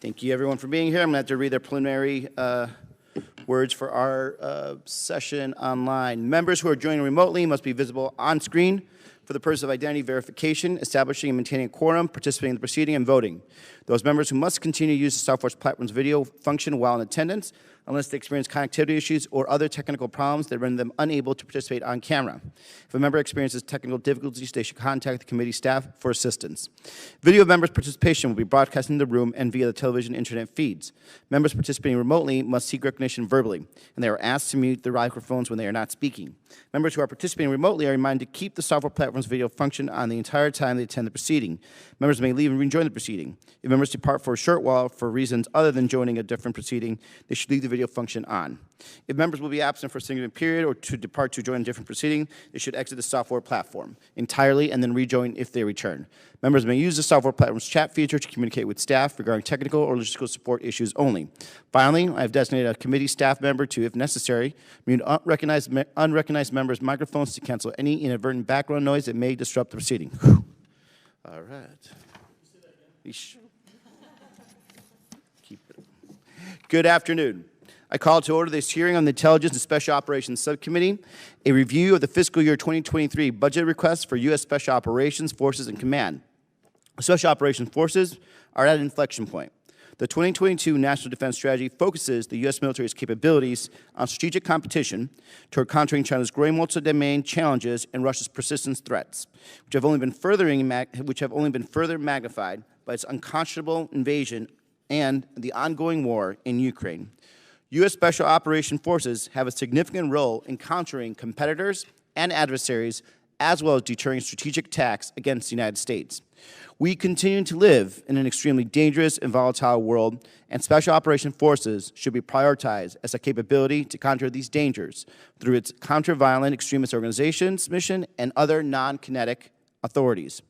Thank you, everyone, for being here. I'm going to have to read their preliminary words for our session online. Members who are joining remotely must be visible on screen for the purpose of identity verification, establishing and maintaining a quorum, participating in the proceeding, and voting. Those members who must continue to use the software's platform's video function while in attendance, unless they experience connectivity issues or other technical problems that render them unable to participate on camera. If a member experiences technical difficulties, they should contact the committee staff for assistance. Video of members' participation will be broadcast in the room and via the television internet feeds. Members participating remotely must seek recognition verbally, and they are asked to mute their microphones when they are not speaking. Members who are participating remotely are reminded to keep the software platform's video function on the entire time they attend the proceeding. Members may leave and rejoin the proceeding. If members depart for a short while for reasons other than joining a different proceeding, they should leave the video function on. If members will be absent for a significant period or to depart to join a different proceeding, they should exit the software platform entirely and then rejoin if they return. Members may use the software platform's chat feature to communicate with staff regarding technical or logistical support issues only. Finally, I have designated a committee staff member to, if necessary, mute unrecognized members' microphones to cancel any inadvertent background noise that may disrupt the proceeding. Whew. All right. Keep it. Good afternoon. I call to order this hearing on the Intelligence and Special Operations Subcommittee, a review of the fiscal year 2023 budget requests for U.S. Special Operations Forces and Command. Special Operations Forces are at an inflection point. The 2022 National Defense Strategy focuses the U.S. military's capabilities on strategic competition toward countering China's growing multi-domain challenges and Russia's persistent threats, which have only been further magnified by its unconscionable invasion and the ongoing war in Ukraine. U.S. Special Operations Forces have a significant role in countering competitors and adversaries, as well as deterring strategic attacks against the United States. We continue to live in an extremely dangerous and volatile world, and Special Operations Forces should be prioritized as a capability to counter these dangers through its counter-violent extremist organizations mission and other non-kinetic authorities.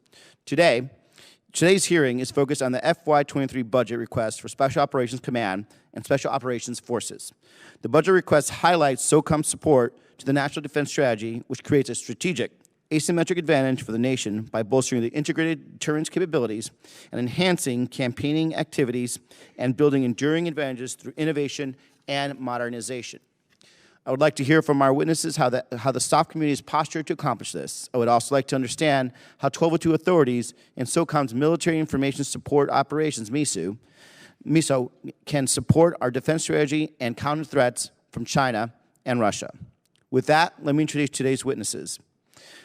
Today's hearing is focused on the FY23 budget request for Special Operations Command and Special Operations Forces. The budget request highlights SOCOM's support to the National Defense Strategy, which creates a strategic, asymmetric advantage for the nation by bolstering the integrated deterrence capabilities and enhancing campaigning activities and building enduring advantages through innovation and modernization. I would like to hear from our witnesses how the SOF community is postured to accomplish this. I would also like to understand how 1202 authorities and SOCOM's Military Information Support Operations, MISO, can support our defense strategy and counter threats from China and Russia. With that, let me introduce today's witnesses.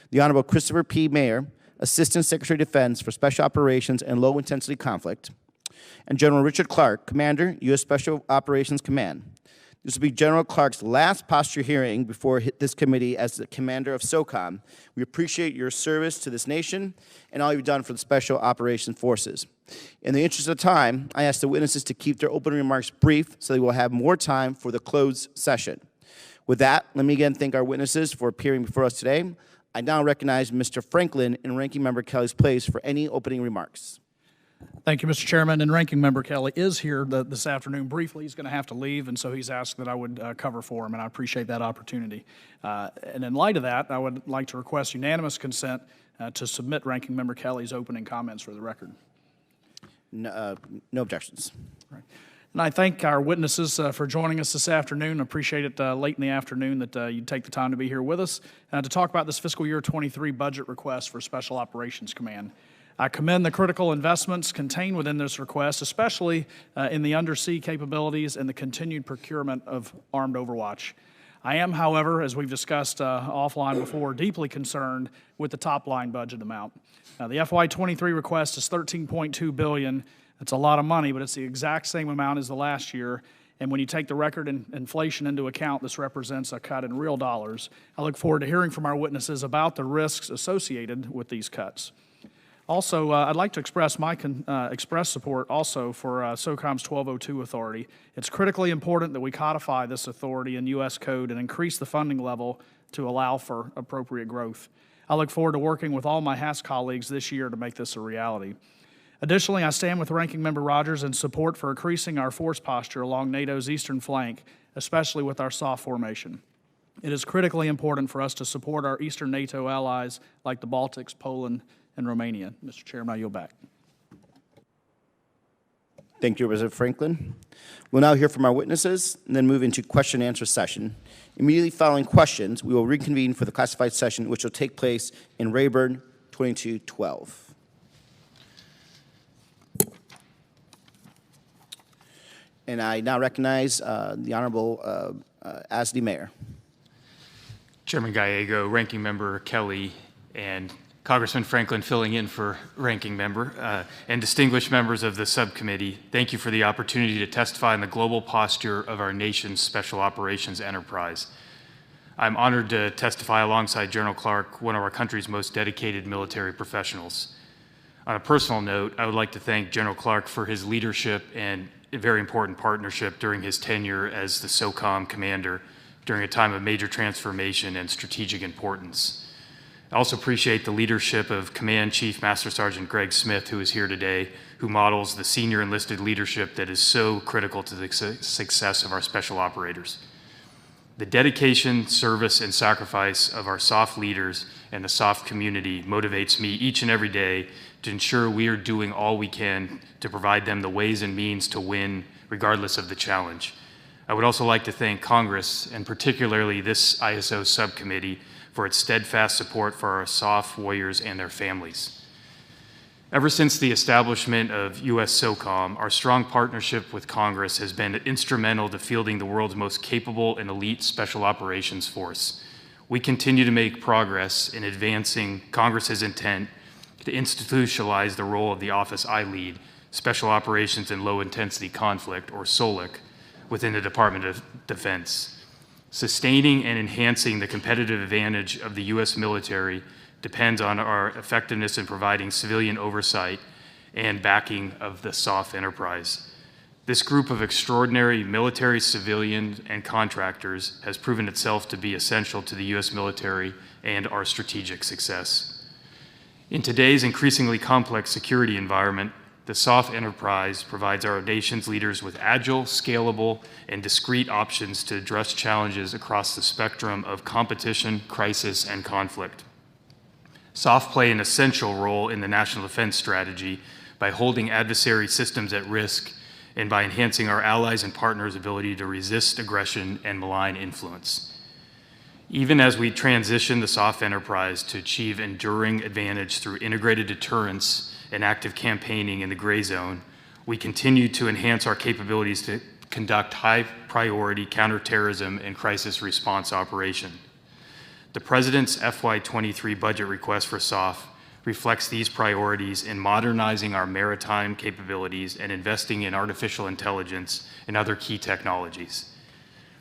The Honorable Christopher P. Maier, Assistant Secretary of Defense for Special Operations and Low Intensity Conflict, and General Richard Clarke, Commander, U.S. Special Operations Command. This will be General Clarke's last posture hearing before this committee as the commander of SOCOM. We appreciate your service to this nation and all you've done for the Special Operations Forces. In the interest of time, I ask the witnesses to keep their opening remarks brief so they will have more time for the closed session. With that, let me again thank our witnesses for appearing before us today. I now recognize Mr. Franklin in Ranking Member Kelly's place for any opening remarks. Thank you, Mr. Chairman. And Ranking Member Kelly is here this afternoon briefly. He's going to have to leave, and so he's asked that I would cover for him, and I appreciate that opportunity. And in light of that, I would like to request unanimous consent to submit Ranking Member Kelly's opening comments for the record. No objections. Right. And I thank our witnesses for joining us this afternoon. I appreciate it late in the afternoon that you take the time to be here with us to talk about this fiscal year 23 budget request for Special Operations Command. I commend the critical investments contained within this request, especially in the undersea capabilities and the continued procurement of armed overwatch. I am, however, as we've discussed offline before, deeply concerned with the top-line budget amount. The FY23 request is $13.2 billion. It's a lot of money, but it's the exact same amount as the last year. And when you take the record inflation into account, this represents a cut in real dollars. I look forward to hearing from our witnesses about the risks associated with these cuts. Also, I'd like to express my express support also for SOCOM's 1202 authority. It's critically important that we codify this authority in U.S. code and increase the funding level to allow for appropriate growth. I look forward to working with all my HASC colleagues this year to make this a reality. Additionally, I stand with Ranking Member Rogers in support for increasing our force posture along NATO's eastern flank, especially with our SOF formation. It is critically important for us to support our eastern NATO allies like the Baltics, Poland, and Romania. Mr. Chairman, I yield back. Thank you, Representative Franklin. We'll now hear from our witnesses and then move into question and answer session. Immediately following questions, we will reconvene for the classified session, which will take place in Rayburn 2212. And I now recognize the Honorable Ashley Maier. Chairman Gallego, Ranking Member Kelly, and Congressman Franklin filling in for Ranking Member, and distinguished members of the subcommittee, thank you for the opportunity to testify on the global posture of our nation's special operations enterprise. I'm honored to testify alongside General Clarke, one of our country's most dedicated military professionals. On a personal note, I would like to thank General Clarke for his leadership and a very important partnership during his tenure as the SOCOM commander during a time of major transformation and strategic importance. I also appreciate the leadership of Command Chief Master Sergeant Greg Smith, who is here today, who models the senior enlisted leadership that is so critical to the success of our special operators. The dedication, service, and sacrifice of our SOF leaders and the SOF community motivates me each and every day to ensure we are doing all we can to provide them the ways and means to win, regardless of the challenge. I would also like to thank Congress, and particularly this ISO subcommittee, for its steadfast support for our SOF warriors and their families. Ever since the establishment of U.S. SOCOM, our strong partnership with Congress has been instrumental to fielding the world's most capable and elite special operations force. We continue to make progress in advancing Congress's intent to institutionalize the role of the office I lead, Special Operations and Low Intensity Conflict, or SOLIC, within the Department of Defense. Sustaining and enhancing the competitive advantage of the U.S. military depends on our effectiveness in providing civilian oversight and backing of the SOF enterprise. This group of extraordinary military, civilian, and contractors has proven itself to be essential to the U.S. military and our strategic success. In today's increasingly complex security environment, the SOF enterprise provides our nation's leaders with agile, scalable, and discrete options to address challenges across the spectrum of competition, crisis, and conflict. SOF play an essential role in the national defense strategy by holding adversary systems at risk and by enhancing our allies' and partners' ability to resist aggression and malign influence. Even as we transition the SOF enterprise to achieve enduring advantage through integrated deterrence and active campaigning in the gray zone, we continue to enhance our capabilities to conduct high-priority counterterrorism and crisis response operation. The President's FY23 budget request for SOF reflects these priorities in modernizing our maritime capabilities and investing in artificial intelligence and other key technologies.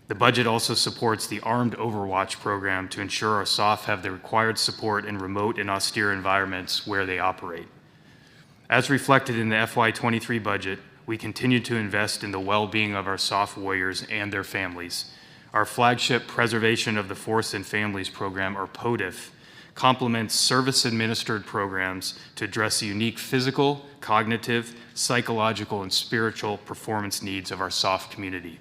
The budget also supports the Armed Overwatch program to ensure our SOF have the required support in remote and austere environments where they operate. As reflected in the FY23 budget, we continue to invest in the well-being of our SOF warriors and their families. Our flagship Preservation of the Force and Families program, or POTF, complements service-administered programs to address the unique physical, cognitive, psychological, and spiritual performance needs of our SOF community.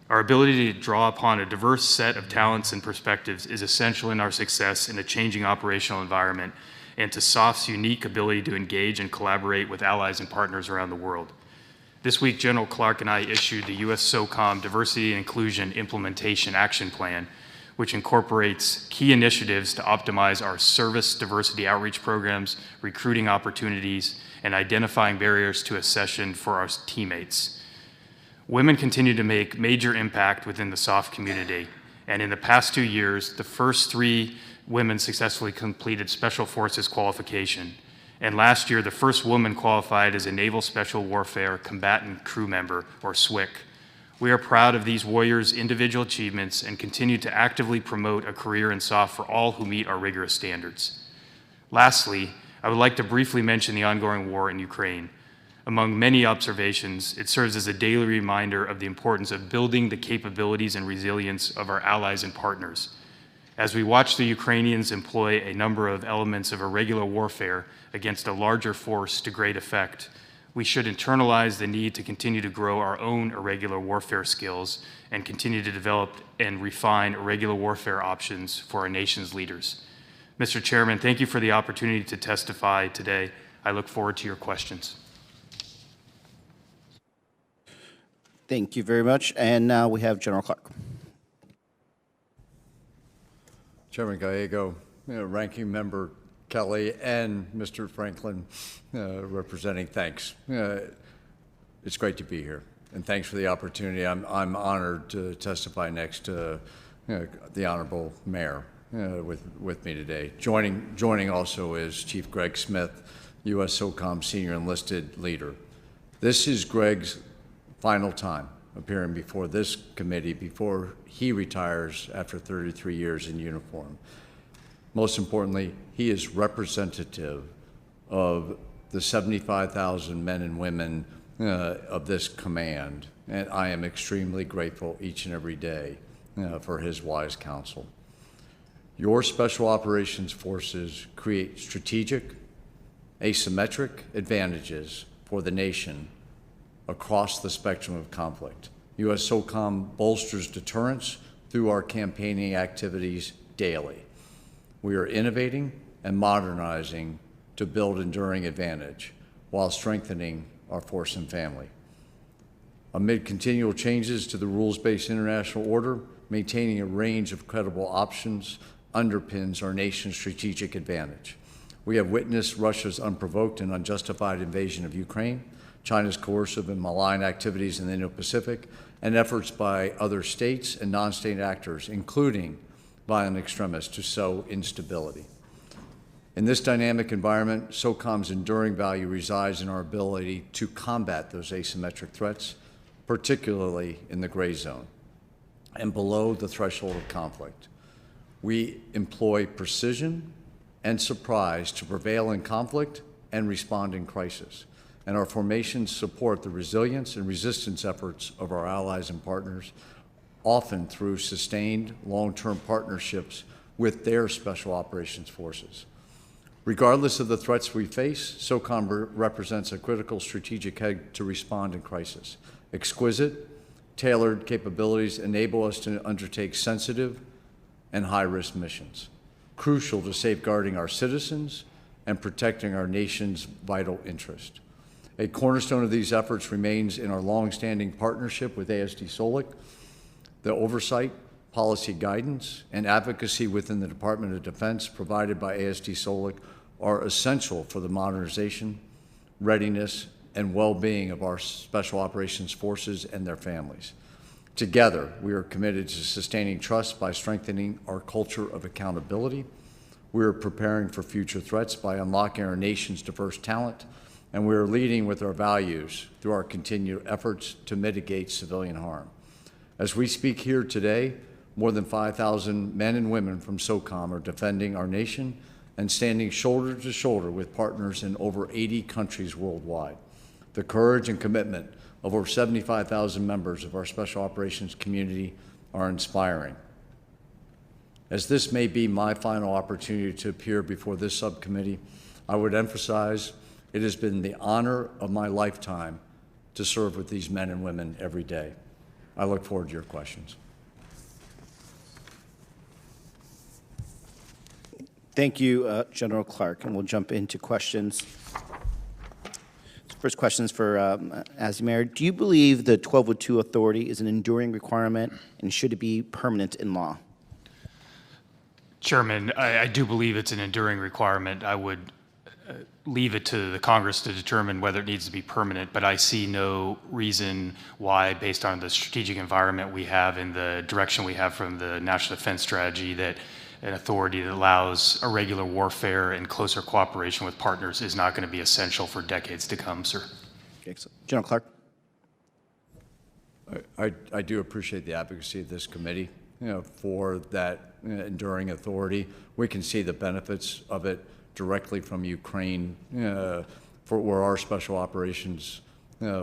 Our ability to draw upon a diverse set of talents and perspectives is essential in our success in a changing operational environment and to SOF's unique ability to engage and collaborate with allies and partners around the world. This week, General Clarke and I issued the U.S. SOCOM Diversity and Inclusion Implementation Action Plan, which incorporates key initiatives to optimize our service diversity outreach programs, recruiting opportunities, and identifying barriers to accession for our teammates. Women continue to make major impact within the SOF community, and in the past 2 years, the first 3 women successfully completed Special Forces qualification, and last year, the first woman qualified as a Naval Special Warfare Combatant Crew Member, or SWCC. We are proud of these warriors' individual achievements and continue to actively promote a career in SOF for all who meet our rigorous standards. Lastly, I would like to briefly mention the ongoing war in Ukraine. Among many observations, it serves as a daily reminder of the importance of building the capabilities and resilience of our allies and partners. As we watch the Ukrainians employ a number of elements of irregular warfare against a larger force to great effect, we should internalize the need to continue to grow our own irregular warfare skills and continue to develop and refine irregular warfare options for our nation's leaders. Mr. Chairman, thank you for the opportunity to testify today. I look forward to your questions. Thank you very much. And now we have General Clarke. Chairman Gallego, Ranking Member Kelly, and Mr. Franklin representing, thanks. It's great to be here, and thanks for the opportunity. I'm honored to testify next to the Honorable Maier with me today. Joining also is Chief Greg Smith, U.S. SOCOM Senior Enlisted Leader. This is Greg's final time appearing before this committee before he retires after 33 years in uniform. Most importantly, he is representative of the 75,000 men and women of this command, and I am extremely grateful each and every day for his wise counsel. Your Special Operations Forces create strategic, asymmetric advantages for the nation across the spectrum of conflict. U.S. SOCOM bolsters deterrence through our campaigning activities daily. We are innovating and modernizing to build enduring advantage while strengthening our force and family. Amid continual changes to the rules-based international order, maintaining a range of credible options underpins our nation's strategic advantage. We have witnessed Russia's unprovoked and unjustified invasion of Ukraine, China's coercive and malign activities in the Indo-Pacific, and efforts by other states and non-state actors, including violent extremists, to sow instability. In this dynamic environment, SOCOM's enduring value resides in our ability to combat those asymmetric threats, particularly in the gray zone and below the threshold of conflict. We employ precision and surprise to prevail in conflict and respond in crisis, and our formations support the resilience and resistance efforts of our allies and partners, often through sustained long-term partnerships with their special operations forces. Regardless of the threats we face, SOCOM represents a critical strategic head to respond in crisis. Exquisite, tailored capabilities enable us to undertake sensitive and high-risk missions, crucial to safeguarding our citizens and protecting our nation's vital interest. A cornerstone of these efforts remains in our long-standing partnership with ASD SOLIC. The oversight, policy guidance, and advocacy within the Department of Defense provided by ASD SOLIC are essential for the modernization, readiness, and well-being of our Special Operations Forces and their families. Together, we are committed to sustaining trust by strengthening our culture of accountability. We are preparing for future threats by unlocking our nation's diverse talent, and we are leading with our values through our continued efforts to mitigate civilian harm. As we speak here today, more than 5,000 men and women from SOCOM are defending our nation and standing shoulder to shoulder with partners in over 80 countries worldwide. The courage and commitment of over 75,000 members of our special operations community are inspiring. As this may be my final opportunity to appear before this subcommittee, I would emphasize it has been the honor of my lifetime to serve with these men and women every day. I look forward to your questions. Thank you, General Clarke, and we'll jump into questions. First question is for Maier. Do you believe the 1202 authority is an enduring requirement, and should it be permanent in law? Chairman, I do believe it's an enduring requirement. I would leave it to the Congress to determine whether it needs to be permanent, but I see no reason why, based on the strategic environment we have and the direction we have from the National Defense Strategy, that an authority that allows irregular warfare and closer cooperation with partners is not going to be essential for decades to come, sir. Excellent. General Clarke. I do appreciate the advocacy of this committee, for that enduring authority. We can see the benefits of it directly from Ukraine, for where our special operations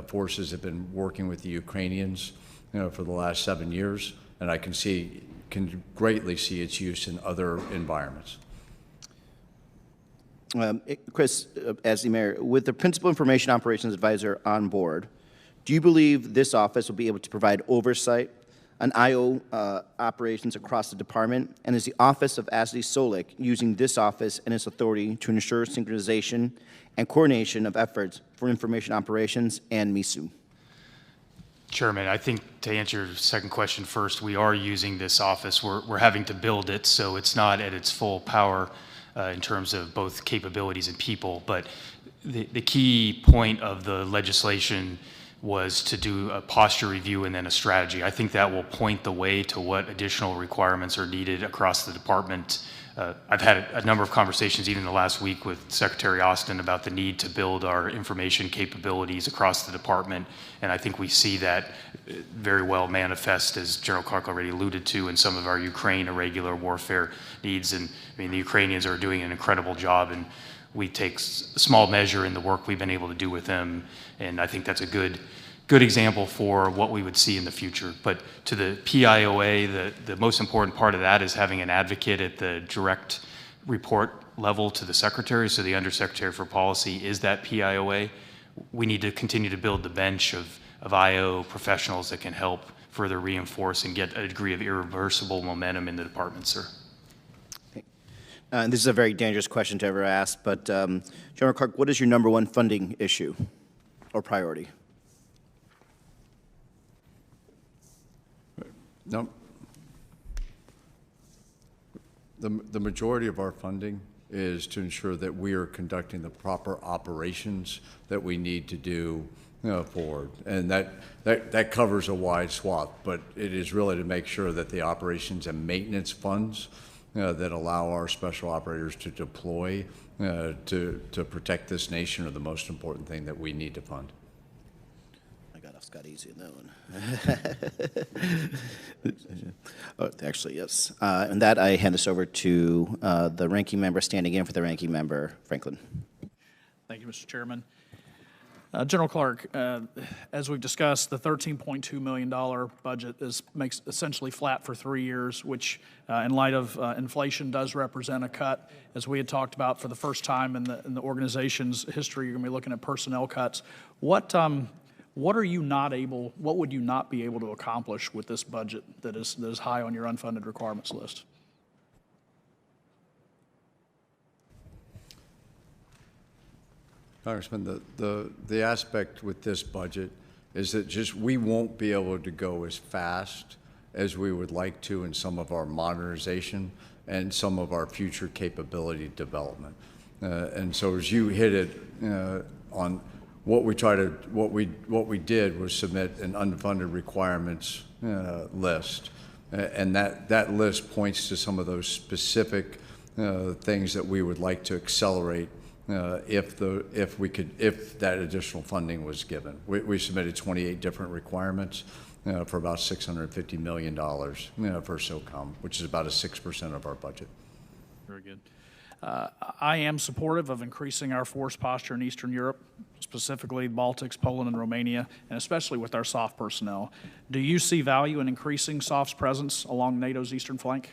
forces have been working with the Ukrainians, for the last 7 years, and I can greatly see its use in other environments. Chris, as the Mayor, with the Principal Information Operations Advisor on board, do you believe this office will be able to provide oversight on IO operations across the department? And is the Office of ASD SOLIC using this office and its authority to ensure synchronization and coordination of efforts for information operations and MISU? Chairman, I think to answer your second question first, we are using this office. We're having to build it, so it's not at its full power in terms of both capabilities and people. But the key point of the legislation was to do a posture review and then a strategy. I think that will point the way to what additional requirements are needed across the department. I've had a number of conversations even in the last week with Secretary Austin about the need to build our information capabilities across the department, and I think we see that very well manifest, as General Clarke already alluded to, in some of our Ukraine irregular warfare needs. And I mean, the Ukrainians are doing an incredible job, and we take small measure in the work we've been able to do with them, and I think that's a good example for what we would see in the future. But to the PIOA, the most important part of that is having an advocate at the direct report level to the Secretary. So the Undersecretary for Policy is that PIOA. We need to continue to build the bench of IO professionals that can help further reinforce and get a degree of irreversible momentum in the department, sir. And this is a very dangerous question to ever ask, but General Clarke, what is your #1 funding issue or priority? No. The majority of our funding is to ensure that we are conducting the proper operations that we need to do forward. And that covers a wide swath, but it is really to make sure that the operations and maintenance funds that allow our special operators to deploy to protect this nation are the most important thing that we need to fund. Got easy in that one. Oh, actually, yes. And that I hand this over to the ranking member standing in for the ranking member, Franklin. Thank you, Mr. Chairman. General Clarke, as we've discussed, the $13.2 million budget makes essentially flat for 3 years, which in light of inflation does represent a cut. As we had talked about for the first time in the organization's history, you're going to be looking at personnel cuts. What would you not be able to accomplish with this budget that is high on your unfunded requirements list? Congressman, the aspect with this budget is that just we won't be able to go as fast as we would like to in some of our modernization and some of our future capability development. And so as you hit it on what we did was submit an unfunded requirements list, and that list points to some of those specific things that we would like to accelerate if that additional funding was given. We submitted 28 different requirements for about $650 million for SOCOM, which is about 6% of our budget. Very good. I am supportive of increasing our force posture in Eastern Europe, specifically Baltics, Poland, and Romania, and especially with our SOF personnel. Do you see value in increasing SOF's presence along NATO's eastern flank?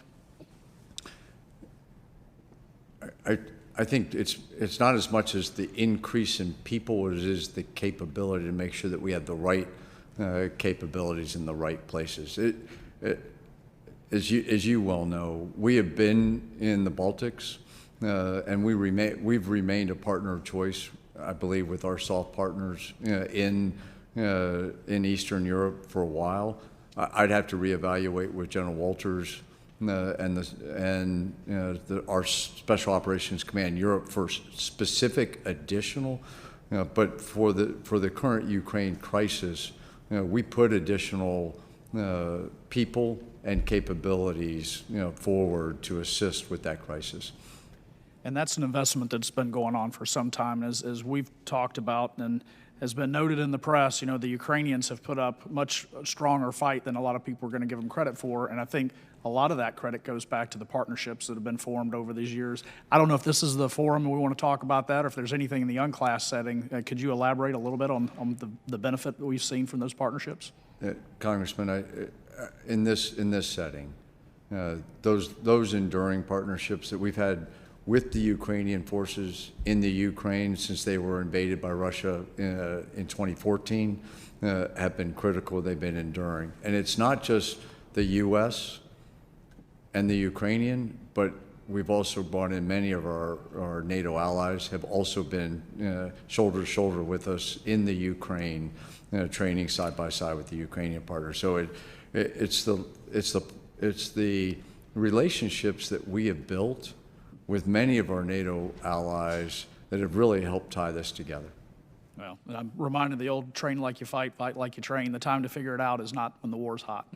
I think it's not as much as the increase in people as it is the capability to make sure that we have the right capabilities in the right places. As you well know, we have been in the Baltics, and we've remained a partner of choice, I believe, with our SOF partners in Eastern Europe for a while. I'd have to reevaluate with General Walters and our Special Operations Command Europe for specific additional, but for the current Ukraine crisis, we put additional people and capabilities forward to assist with that crisis. And that's an investment that's been going on for some time. As we've talked about and has been noted in the press, the Ukrainians have put up much stronger fight than a lot of people are going to give them credit for. And I think a lot of that credit goes back to the partnerships that have been formed over these years. I don't know if this is the forum we want to talk about that, or if there's anything in the unclass setting. Could you elaborate a little bit on the benefit that we've seen from those partnerships? Congressman, in this setting, those enduring partnerships that we've had with the Ukrainian forces in the Ukraine since they were invaded by Russia in 2014 have been critical. They've been enduring. And it's not just the U.S. and the Ukrainian, but we've also brought in many of our NATO allies have also been shoulder to shoulder with us in the Ukraine, training side by side with the Ukrainian partners. So it's the relationships that we have built with many of our NATO allies that have really helped tie this together. Well, I'm reminded of the old train like you fight, fight like you train. The time to figure it out is not when the war's hot.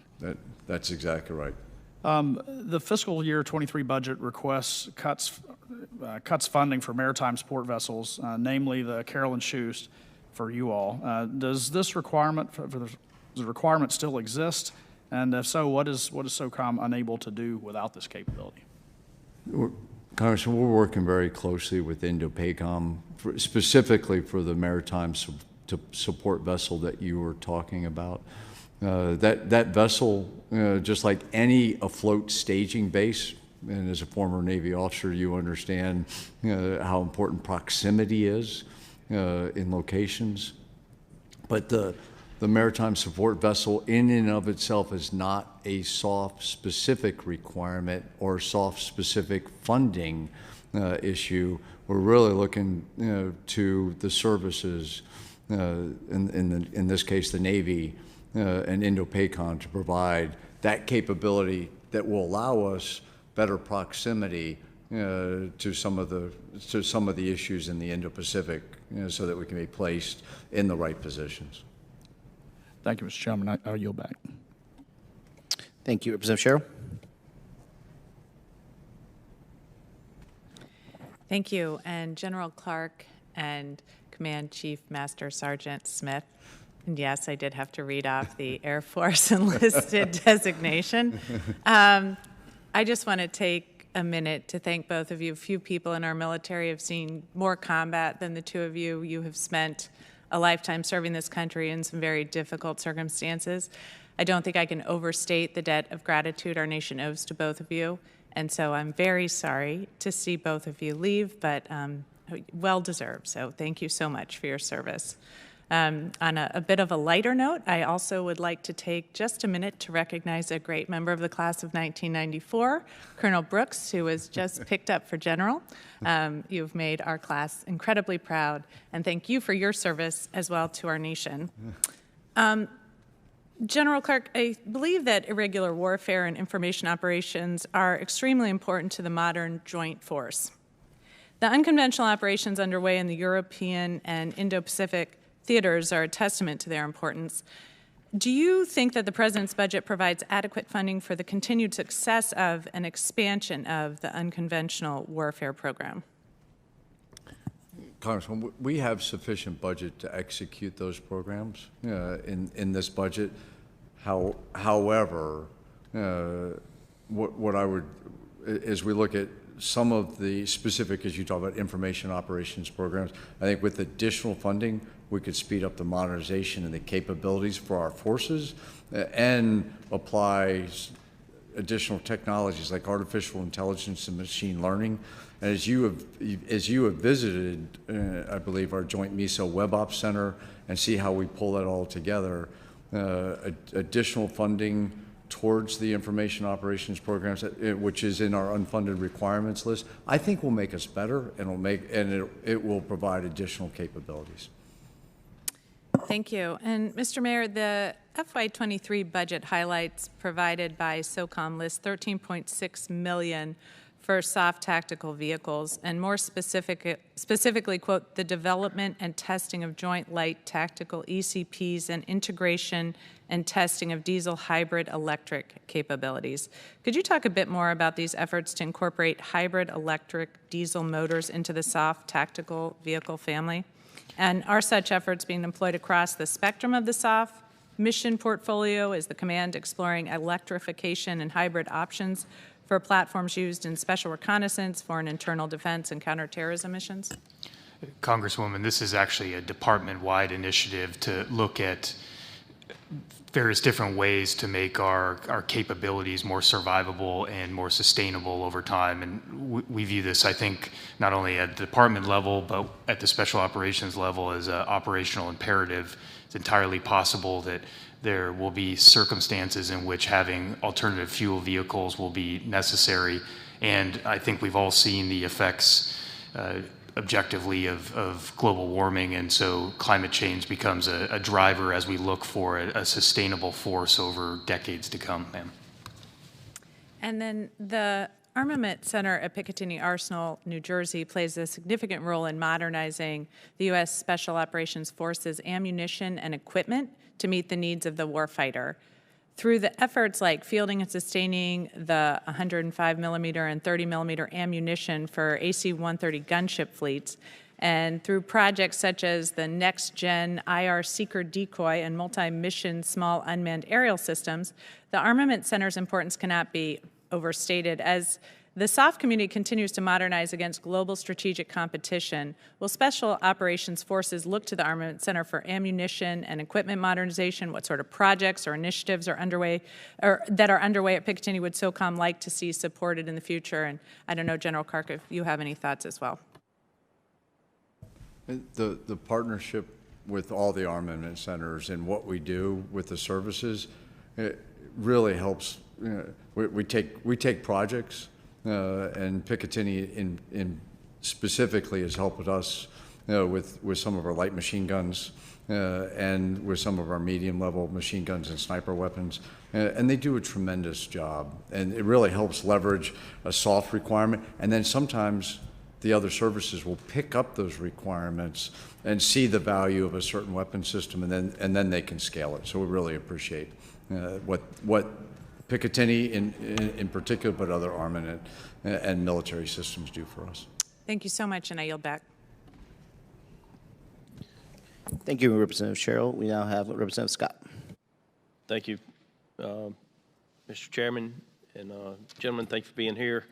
That's exactly right. The fiscal year 23 budget requests cuts funding for maritime support vessels, namely the Carolyn Shust for you all. Does this requirement does the requirement still exist? And if so, what is SOCOM unable to do without this capability? Congressman, we're working very closely with INDOPACOM, specifically for the maritime support vessel that you were talking about. That vessel, just like any afloat staging base, and as a former Navy officer, you understand how important proximity is in locations. But the maritime support vessel in and of itself is not a SOF specific requirement or SOF specific funding issue. We're really looking to the services, in this case the Navy and INDOPACOM, to provide that capability that will allow us better proximity to some of the issues in the Indo-Pacific, so that we can be placed in the right positions. Thank you, Mr. Chairman. I'll yield back. Thank you. Representative Sherrill. Thank you. And General Clarke and Command Chief Master Sergeant Smith. And yes, I did have to read off the Air Force enlisted designation. I just want to take a minute to thank both of you. Few people in our military have seen more combat than the two of you. You have spent a lifetime serving this country in some very difficult circumstances. I don't think I can overstate the debt of gratitude our nation owes to both of you. And so I'm very sorry to see both of you leave, but well deserved. So thank you so much for your service. On a bit of a lighter note, I also would like to take just a minute to recognize a great member of the class of 1994, Colonel Brooks, who was just picked up for general. You've made our class incredibly proud, and thank you for your service as well to our nation. General Clarke, I believe that irregular warfare and information operations are extremely important to the modern joint force. The unconventional operations underway in the European and Indo-Pacific theaters are a testament to their importance. Do you think that the President's budget provides adequate funding for the continued success of an expansion of the unconventional warfare program? Congressman, we have sufficient budget to execute those programs in this budget. However, what I would, as we look at some of the specific, as you talk about information operations programs, I think with additional funding, we could speed up the modernization and the capabilities for our forces and apply additional technologies like artificial intelligence and machine learning. And as you have visited, I believe, our joint MISO Web Ops Center and see how we pull that all together, additional funding towards the information operations programs, which is in our unfunded requirements list, I think will make us better, and it will provide additional capabilities. Thank you. And Mr. Maier, the FY23 budget highlights provided by SOCOM list $13.6 million for soft tactical vehicles, and more specifically, quote, the development and testing of joint light tactical ECPs and integration and testing of diesel hybrid electric capabilities. Could you talk a bit more about these efforts to incorporate hybrid electric diesel motors into the soft tactical vehicle family? And are such efforts being employed across the spectrum of the SOF mission portfolio? Is the command exploring electrification and hybrid options for platforms used in special reconnaissance, foreign internal defense, and counterterrorism missions? Congresswoman, this is actually a department-wide initiative to look at various different ways to make our capabilities more survivable and more sustainable over time. And we view this, I think, not only at the department level, but at the special operations level as an operational imperative it's entirely possible that there will be circumstances in which having alternative fuel vehicles will be necessary. And I think we've all seen the effects objectively of global warming, and so climate change becomes a driver as we look for a sustainable force over decades to come, ma'am. And then the Armament Center at Picatinny Arsenal, New Jersey, plays a significant role in modernizing the U.S. Special Operations Forces ammunition and equipment to meet the needs of the warfighter. Through the efforts like fielding and sustaining the 105 millimeter and 30 millimeter ammunition for AC-130 gunship fleets, and through projects such as the Next Gen IR Seeker Decoy and multi-mission small unmanned aerial systems, the Armament Center's importance cannot be overstated. As the SOF community continues to modernize against global strategic competition, will Special Operations Forces look to the Armament Center for ammunition and equipment modernization? What sort of projects or initiatives are underway, or that are underway at Picatinny would SOCOM like to see supported in the future? And I don't know, General Clarke, if you have any thoughts as well. The partnership with all the armament centers and what we do with the services, it really helps. We take projects, and Picatinny in specifically has helped us with some of our light machine guns and with some of our medium-level machine guns and sniper weapons, and they do a tremendous job. And it really helps leverage a soft requirement, and then sometimes the other services will pick up those requirements and see the value of a certain weapon system, and then they can scale it. So we really appreciate what Picatinny in particular, but other armament and military systems do for us. Thank you so much, and I yield back. Thank you, Representative Sherrill. We now have Representative Scott. Thank you, Mr. Chairman, and gentlemen, thanks for being here.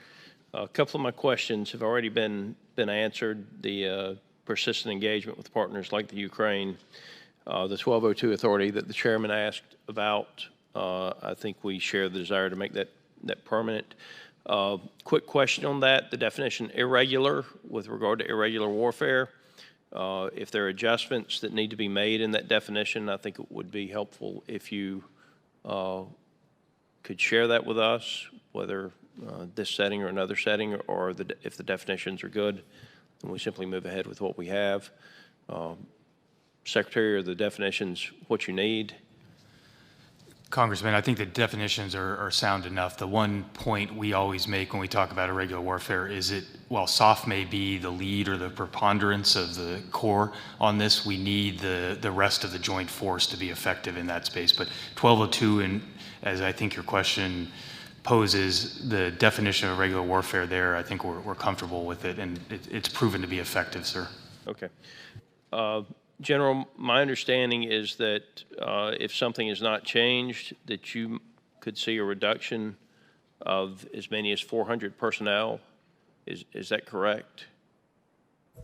A couple of my questions have already been answered. The persistent engagement with partners like the Ukraine, the 1202 authority that the chairman asked about. I think we share the desire to make that permanent. Quick question on that: the definition irregular with regard to irregular warfare. If there are adjustments that need to be made in that definition, I think it would be helpful if you could share that with us, whether this setting or another setting, or if the definitions are good, then we simply move ahead with what we have. Secretary, are the definitions what you need? Congressman, I think the definitions are sound enough. The one point we always make when we talk about irregular warfare is that while SOF may be the lead or the preponderance of the Corps on this, we need the rest of the joint force to be effective in that space. But 1202, and as I think your question poses, the definition of irregular warfare there, I think we're comfortable with it, and it's proven to be effective, sir. Okay. General, my understanding is that if something is not changed, that you could see a reduction of as many as 400 personnel. Is that correct?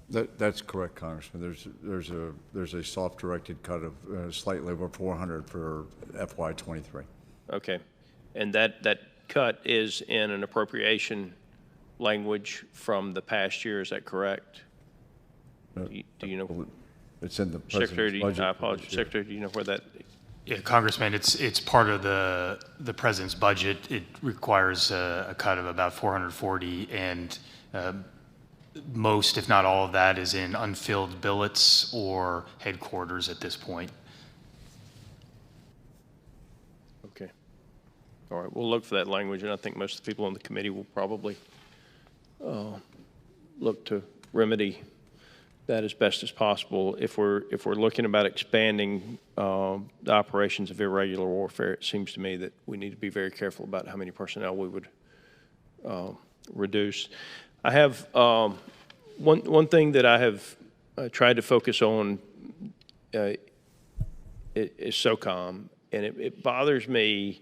That's correct, Congressman. There's a soft directed cut of slightly over 400 for FY23. Okay, and that cut is in an appropriation language from the past year. Is that correct? Do you know? It's in the Secretary, budget. I apologize. Secretary, do you know where that? Yeah, Congressman, it's part of the president's budget. It requires a cut of about 440, and most, if not all of that, is in unfilled billets or headquarters at this point. Okay. All right, we'll look for that language, and I think most of the people on the committee will probably look to remedy that as best as possible. If we're looking about expanding the operations of irregular warfare, it seems to me that we need to be very careful about how many personnel we would reduce. I have one thing that I have tried to focus on is SOCOM, and it bothers me,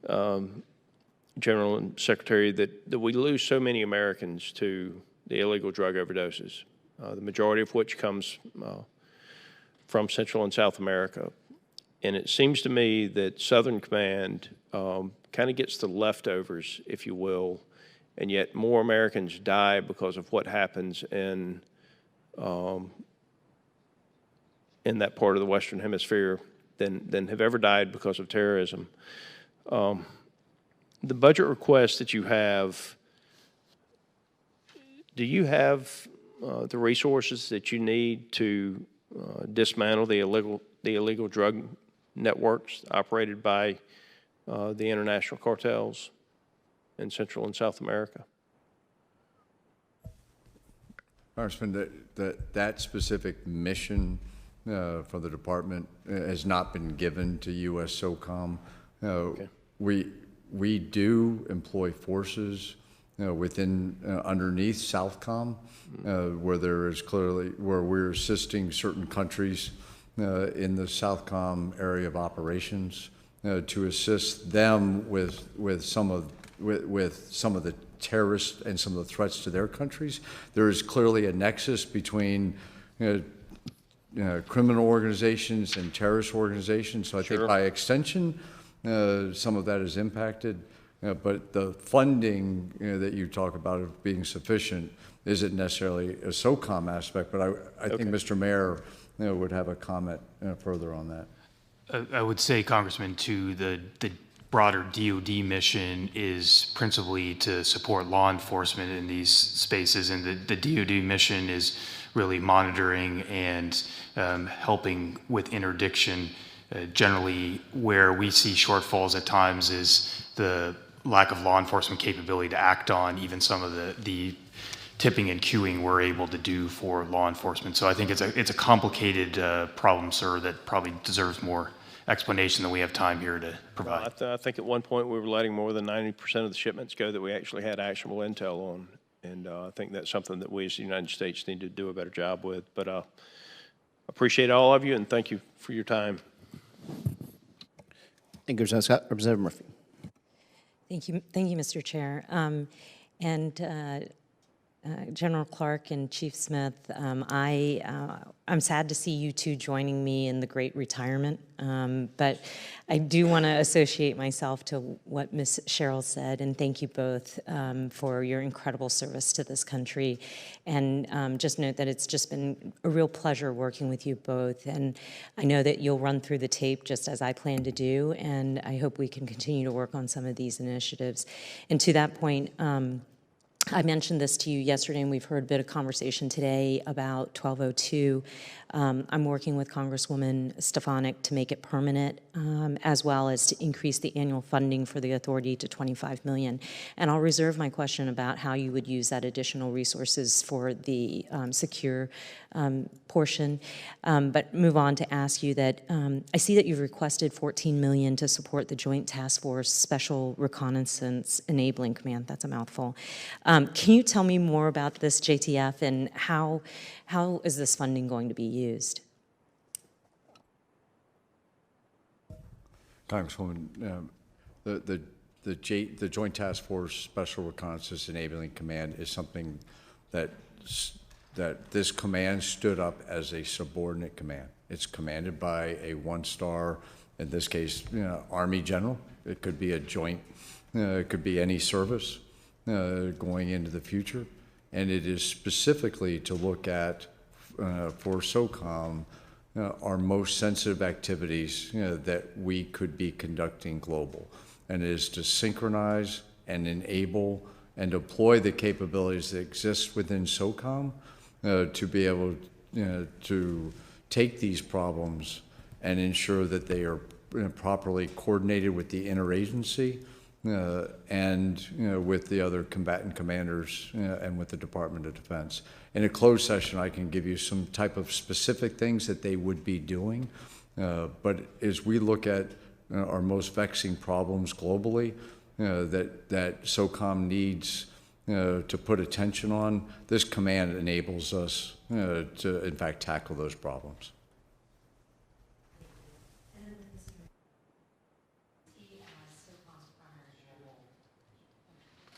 General and Secretary, that we lose so many Americans to the illegal drug overdoses. The majority of which comes from Central and South America. And it seems to me that Southern Command kind of gets the leftovers, if you will, and yet more Americans die because of what happens in in that part of the Western Hemisphere than have ever died because of terrorism. The budget request that you have, do you have the resources that you need to dismantle the illegal drug networks operated by the international cartels in Central and South America? Congressman, that specific mission for the department has not been given to U.S. SOCOM. Okay. We do employ forces within underneath Southcom, where there is clearly where we're assisting certain countries in the Southcom area of operations to assist them with some of the terrorists and some of the threats to their countries. There is clearly a nexus between criminal organizations and terrorist organizations. So I think by extension, some of that is impacted. But the funding that you talk about of being sufficient isn't necessarily a SOCOM aspect. But I think Mr. Maier would have a comment further on that. I would say, Congressman, too, the broader DoD mission is principally to support law enforcement in these spaces, and the DoD mission is really monitoring and helping with interdiction. Generally, where we see shortfalls at times is the lack of law enforcement capability to act on even some of the tipping and queuing we're able to do for law enforcement. So I think it's a complicated problem, sir, that probably deserves more explanation than we have time here to provide. I think at one point we were letting more than 90% of the shipments go that we actually had actionable intel on. And I think that's something that we as the United States need to do a better job with. But I appreciate all of you, and thank you for your time. Thank you, Representative Scott. Representative Murphy. Thank you, Mr. Chair. General Clarke and Chief Smith, I'm sad to see you two joining me in the great retirement, but I do want to associate myself to what Ms. Sherrill said, and thank you both for your incredible service to this country. And just note that it's just been a real pleasure working with you both, and I know that you'll run through the tape just as I plan to do, and I hope we can continue to work on some of these initiatives. And to that point, I mentioned this to you yesterday, and we've heard a bit of conversation today about 1202. I'm working with Congresswoman Stefanik to make it permanent, as well as to increase the annual funding for the authority to $25 million. And I'll reserve my question about how you would use that additional resources for the secure portion, but move on to ask you that I see that you've requested $14 million to support the Joint Task Force Special Reconnaissance Enabling Command. That's a mouthful. Can you tell me more about this JTF and how is this funding going to be used? Congresswoman, the Joint Task Force Special Reconnaissance Enabling Command is something that this command stood up as a subordinate command. It's commanded by a one-star, in this case, Army general. It could be a joint, it could be any service going into the future. And it is specifically to look at, for SOCOM, our most sensitive activities that we could be conducting global. And it is to synchronize and enable and deploy the capabilities that exist within SOCOM to be able to take these problems and ensure that they are properly coordinated with the interagency and with the other combatant commanders and with the Department of Defense. In a closed session, I can give you some type of specific things that they would be doing, but as we look at our most vexing problems globally that SOCOM needs to put attention on, this command enables us to, in fact, tackle those problems.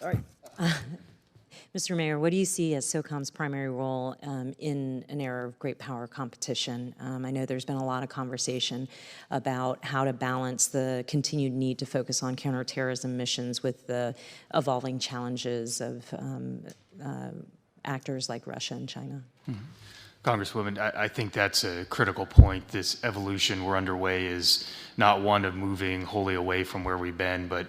All right. Mr. Maier, what do you see as SOCOM's primary role in an era of great power competition? I know there's been a lot of conversation about how to balance the continued need to focus on counterterrorism missions with the evolving challenges of actors like Russia and China. Congresswoman, I think that's a critical point. This evolution we're underway is not one of moving wholly away from where we've been, but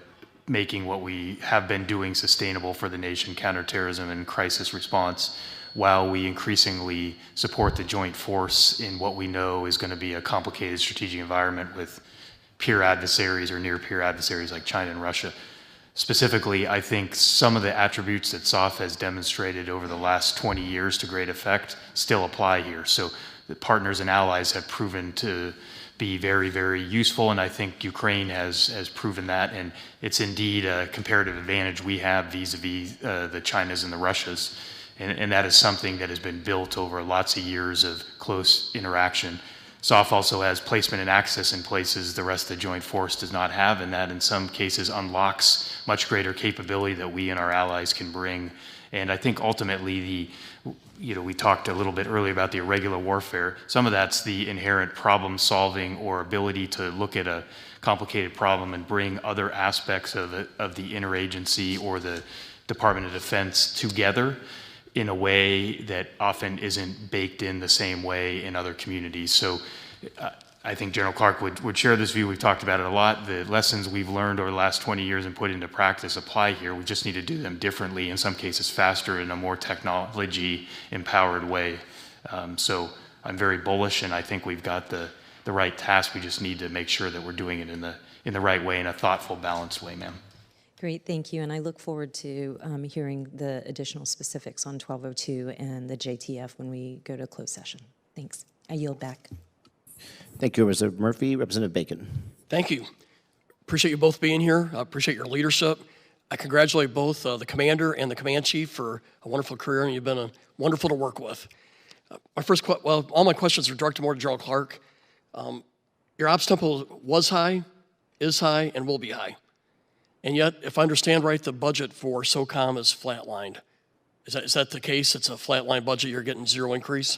making what we have been doing sustainable for the nation, counterterrorism and crisis response, while we increasingly support the joint force in what we know is going to be a complicated strategic environment with peer adversaries or near peer adversaries like China and Russia. Specifically, I think some of the attributes that SOF has demonstrated over the last 20 years to great effect still apply here. So the partners and allies have proven to be very, very useful, and I think Ukraine has proven that, and it's indeed a comparative advantage we have vis-a-vis the Chinas and the Russias, and that is something that has been built over lots of years of close interaction. SOF also has placement and access in places the rest of the joint force does not have, and that in some cases unlocks much greater capability that we and our allies can bring. And I think ultimately we talked a little bit earlier about the irregular warfare. Some of that's the inherent problem solving or ability to look at a complicated problem and bring other aspects of the interagency or the Department of Defense together in a way that often isn't baked in the same way in other communities. So I think General Clarke would share this view. We've talked about it a lot. The lessons we've learned over the last 20 years and put into practice apply here. We just need to do them differently, in some cases faster, in a more technology-empowered way. So I'm very bullish, and I think we've got the right task. We just need to make sure that we're doing it in the right way, in a thoughtful, balanced way, ma'am. Great, thank you. And I look forward to hearing the additional specifics on 1202 and the JTF when we go to closed session. Thanks. I yield back. Thank you, Representative Murphy. Representative Bacon. Thank you. Appreciate you both being here. I appreciate your leadership. I congratulate both the commander and the command chief for a wonderful career, and you've been wonderful to work with. All my questions are directed more to General Clarke. Your ops tempo was high, is high, and will be high. And yet, if I understand right, the budget for SOCOM is flatlined. Is that the case? It's a flatline budget, you're getting zero increase?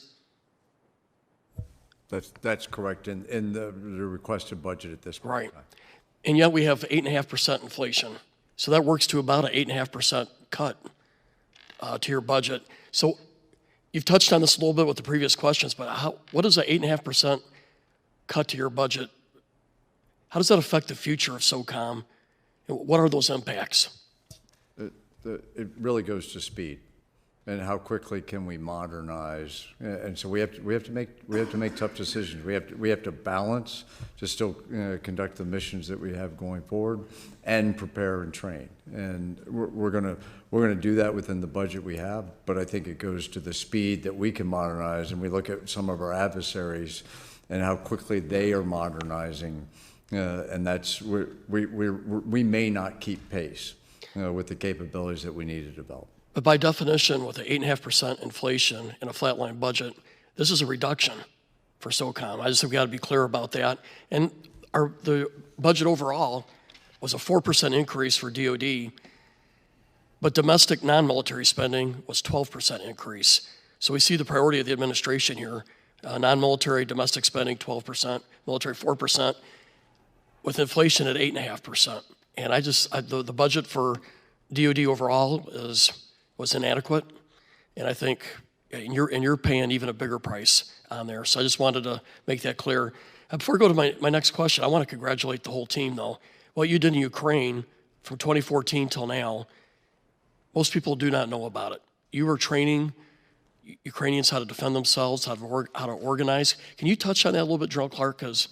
That's correct in the requested budget at this point. Right. And yet we have 8.5% inflation. So that works to about an 8.5% cut to your budget. So you've touched on this a little bit with the previous questions, but what is an 8.5% cut to your budget? How does that affect the future of SOCOM? What are those impacts? It really goes to speed, and how quickly can we modernize? And so we have to make tough decisions. We have to balance to still conduct the missions that we have going forward, and prepare and train. And we're gonna do that within the budget we have. But I think it goes to the speed that we can modernize, and we look at some of our adversaries and how quickly they are modernizing. And that's we may not keep pace with the capabilities that we need to develop. But by definition, with an 8.5% inflation and a flatline budget, this is a reduction for SOCOM. I just think we got to be clear about that. And the budget overall was a 4% increase for DoD, but domestic non-military spending was 12% increase. So we see the priority of the administration here: non-military domestic spending 12%, military 4%. With inflation at 8.5%. And the budget for DoD overall was inadequate. And I think, and you're paying even a bigger price on there. So I just wanted to make that clear. Before I go to my next question, I want to congratulate the whole team though. What you did in Ukraine from 2014 till now, most people do not know about it. You were training Ukrainians how to defend themselves, how to organize. Can you touch on that a little bit, General Clarke? Because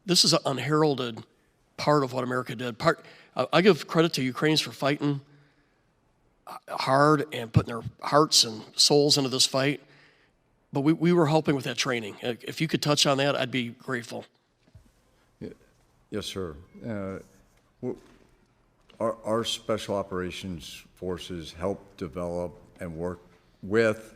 this is an unheralded part of what America did. I give credit to Ukrainians for fighting hard and putting their hearts and souls into this fight, but we were helping with that training. If you could touch on that, I'd be grateful. Yes, sir. Our Special Operations Forces help develop and work with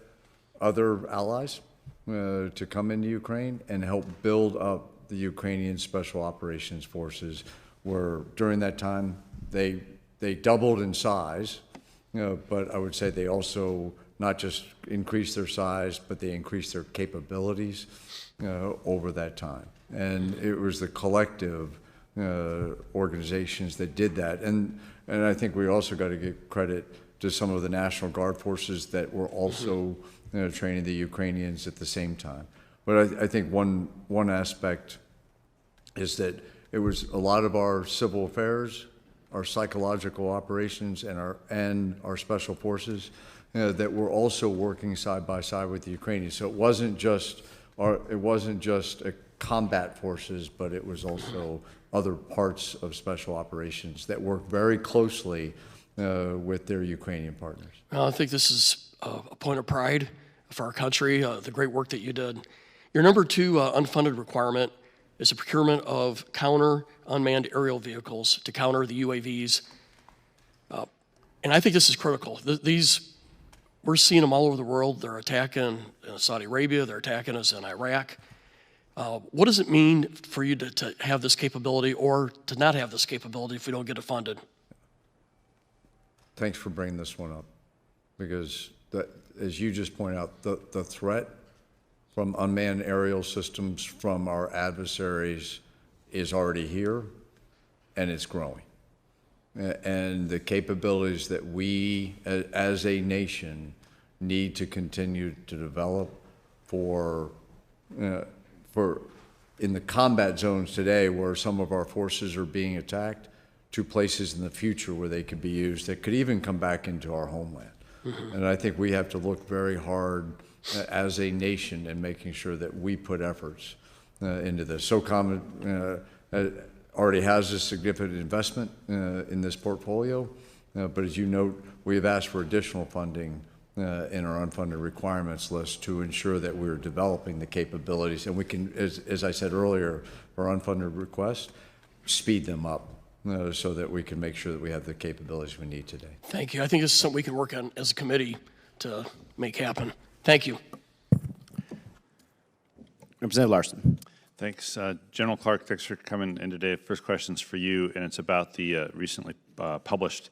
other allies to come into Ukraine and help build up the Ukrainian Special Operations Forces, where during that time they doubled in size, but I would say they also not just increased their size, but they increased their capabilities over that time. And it was the collective organizations that did that. And I think we also got to give credit to some of the National Guard forces that were also training the Ukrainians at the same time. But I think one aspect is that it was a lot of our civil affairs, our psychological operations, and our special forces that were also working side by side with the Ukrainians. So it wasn't just a combat forces, but it was also other parts of special operations that worked very closely with their Ukrainian partners. Well, I think this is a point of pride for our country, the great work that you did. Your number 2 unfunded requirement is the procurement of counter unmanned aerial vehicles to counter the UAVs. And I think this is critical. We're seeing them all over the world. They're attacking Saudi Arabia. They're attacking us in Iraq. What does it mean for you to have this capability or to not have this capability if we don't get it funded? Thanks for bringing this one up, because as you just pointed out, the threat from unmanned aerial systems from our adversaries is already here, and it's growing. And the capabilities that we, as a nation, need to continue to develop for in the combat zones today, where some of our forces are being attacked, to places in the future where they could be used that could even come back into our homeland. Mm-hmm. And I think we have to look very hard as a nation in making sure that we put efforts into this. SOCOM already has a significant investment in this portfolio, but as you note, we have asked for additional funding in our unfunded requirements list to ensure that we're developing the capabilities, and we can, as I said earlier, our unfunded requests, speed them up so that we can make sure that we have the capabilities we need today. Thank you. I think this is something we can work on as a committee to make happen. Thank you. Representative Larson. Thanks. General Clarke, thanks for coming in today. First question's for you, and it's about the recently published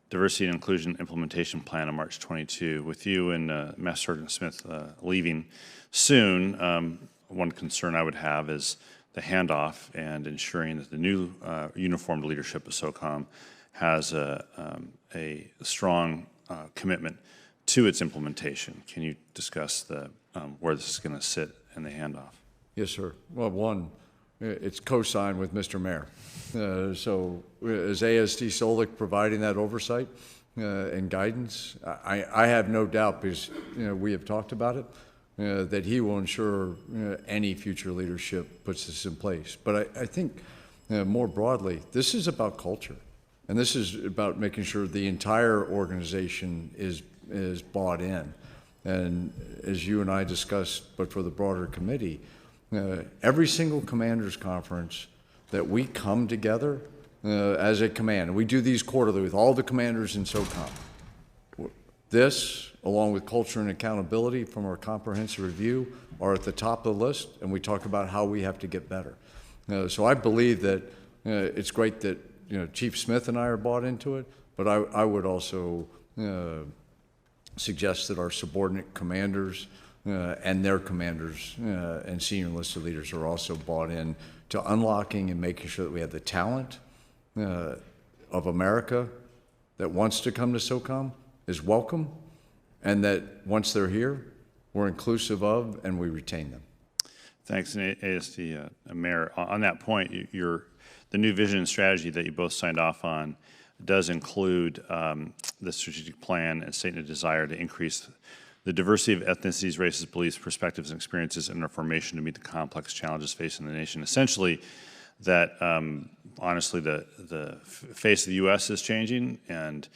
Diversity and Inclusion Implementation Plan on March 22. With you and Master Sergeant Smith leaving soon, one concern I would have is the handoff and ensuring that the new uniformed leadership of SOCOM has a strong commitment to its implementation. Can you discuss where this is going to sit in the handoff? Yes, sir. Well, one, it's co-signed with Mr. Maier. So is ASD Solik providing that oversight and guidance? I have no doubt, because we have talked about it, that he will ensure any future leadership puts this in place. But I think more broadly, this is about culture. And this is about making sure the entire organization is bought in. And as you and I discussed, but for the broader committee, every single commanders conference that we come together as a command, and we do these quarterly with all the commanders in SOCOM. This, along with culture and accountability from our comprehensive review, are at the top of the list, and we talk about how we have to get better. So I believe that it's great that Chief Smith and I are bought into it, but I would also suggest that our subordinate commanders and their commanders and senior enlisted leaders are also bought in to unlocking and making sure that we have the talent of America that wants to come to SOCOM is welcome, and that once they're here, we're inclusive of and we retain them. Thanks, and ASD Maier. On that point, the new vision and strategy that you both signed off on does include the strategic plan and stating a desire to increase the diversity of ethnicities, races, beliefs, perspectives, and experiences in our formation to meet the complex challenges facing the nation. Essentially, that honestly, the face of the U.S. is changing, and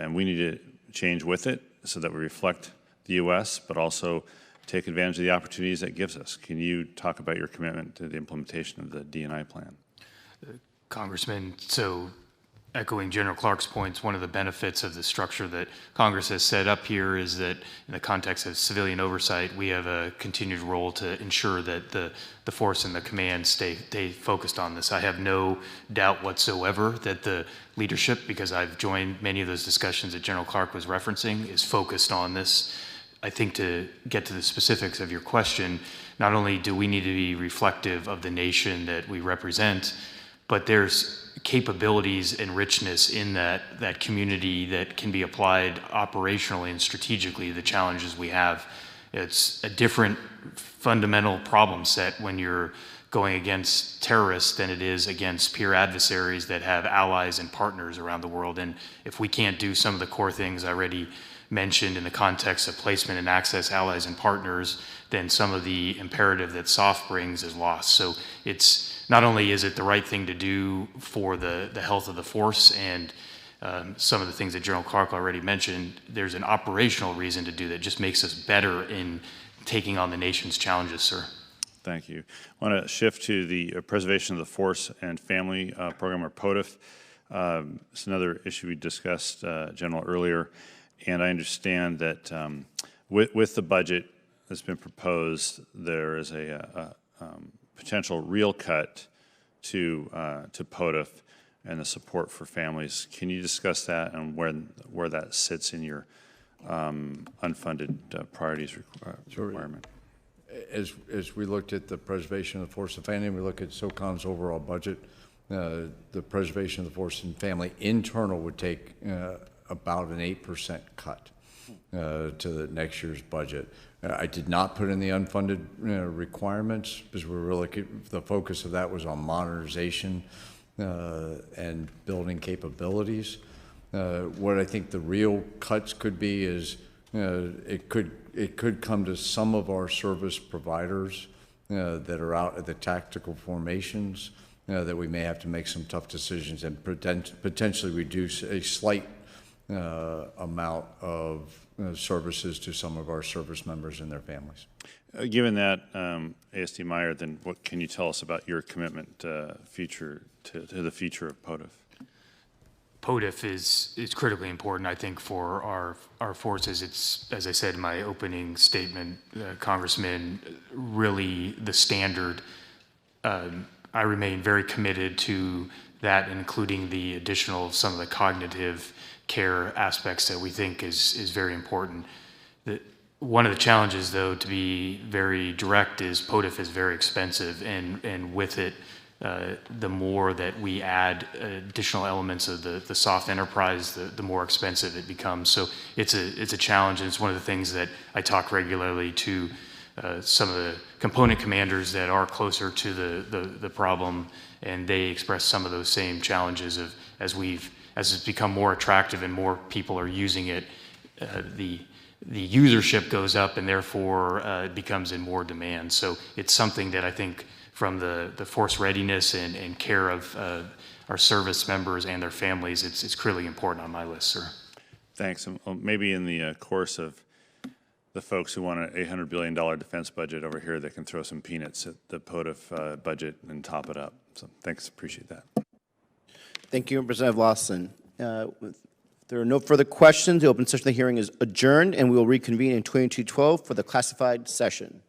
we need to change with it so that we reflect the U.S., but also take advantage of the opportunities that gives us. Can you talk about your commitment to the implementation of the D&I plan? Congressman, so echoing General Clarke's points, one of the benefits of the structure that Congress has set up here is that in the context of civilian oversight, we have a continued role to ensure that the force and the command stay focused on this. I have no doubt whatsoever that the leadership, because I've joined many of those discussions that General Clarke was referencing, is focused on this. I think to get to the specifics of your question, not only do we need to be reflective of the nation that we represent, but there's capabilities and richness in that community that can be applied operationally and strategically, the challenges we have. It's a different fundamental problem set when you're going against terrorists than it is against peer adversaries that have allies and partners around the world. And if we can't do some of the core things I already mentioned in the context of placement and access, allies and partners, then some of the imperative that SOF brings is lost. So it's not only is it the right thing to do for the health of the force and some of the things that General Clarke already mentioned, there's an operational reason to do that. It just makes us better in taking on the nation's challenges, sir. Thank you. I want to shift to the Preservation of the Force and Family Program, or POTF. It's another issue we discussed, General, earlier, and I understand that with the budget that's been proposed, there is a potential real cut to POTF and the support for families. Can you discuss that and where that sits in your unfunded priorities requirement? As we looked at the preservation of the force and family, we look at SOCOM's overall budget. The preservation of the force and family internal would take about an 8% cut to the next year's budget. I did not put in the unfunded requirements because we're really, the focus of that was on modernization and building capabilities. What I think the real cuts could be is it could come to some of our service providers that are out at the tactical formations that we may have to make some tough decisions and potentially reduce a slight amount of services to some of our service members and their families. Given that, ASD Maier, then what can you tell us about your commitment to the future of POTF? POTF is critically important, I think, for our forces. It's, as I said in my opening statement, Congressman, really the standard. I remain very committed to that, including the additional, some of the cognitive care aspects that we think is very important. One of the challenges, though, to be very direct, is POTF is very expensive, and with it, the more that we add additional elements of the soft enterprise, the more expensive it becomes. So it's a challenge, and it's one of the things that I talk regularly to some of the component commanders that are closer to the problem, and they express some of those same challenges of as it's become more attractive and more people are using it, the usership goes up, and therefore it becomes in more demand. So it's something that I think, from the force readiness and care of our service members and their families, it's critically important on my list, sir. Thanks. Maybe in the course of the folks who want an $800 billion defense budget over here, that can throw some peanuts at the POTF budget and top it up. So thanks, appreciate that. Thank you, Representative Lawson. If there are no further questions, the open session of the hearing is adjourned, and we will reconvene in 2212 for the classified session.